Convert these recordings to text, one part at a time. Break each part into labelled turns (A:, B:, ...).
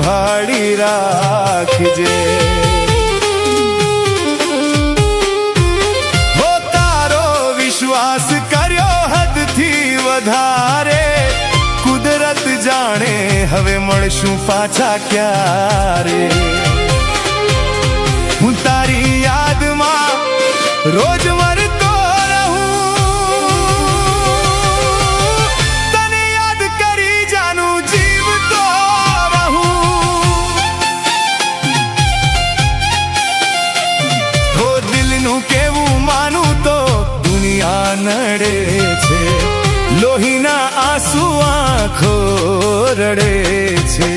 A: સંભાળી રાખજે। હો તારો વિશ્વાસ કર્યો હદથી વધારે, કુદરત જાણે હવે મળશું પાછા ક્યારે। હું તારી યાદમાં રોજ મરતો નડે છે, લોહીના આંસુ આંખો રડે છે।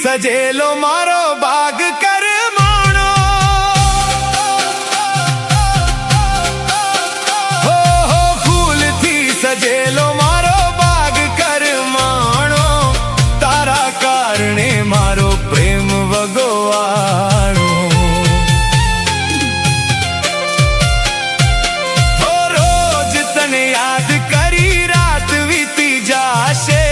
A: સજેલો મારો બાગ કરમાણો, હો હો ફૂલથી સજેલો મારો બાગ કરમાણો, તારા કારણે મારો પ્રેમ વગોવાણો। હો રોજ તને યાદ કરી રાત વીતી જાશે,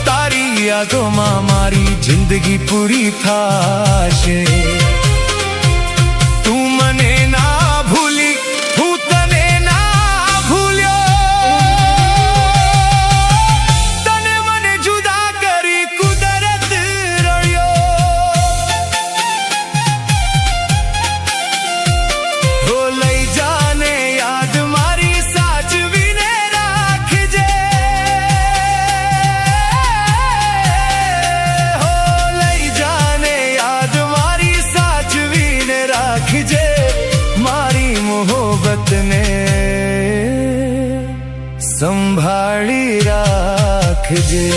A: તારી યાદોમાં મારી જિંદગી પૂરી થાશે। તું મને ના ભૂલી, હું તને ના ભૂલ્યો, તને મને જુદા કરી કુદરત રળ્યો। હો લઈ જાને યાદ મારી સાચવીને રાખજે। મારી મોહબ્બતને સંભાળી રાખજે।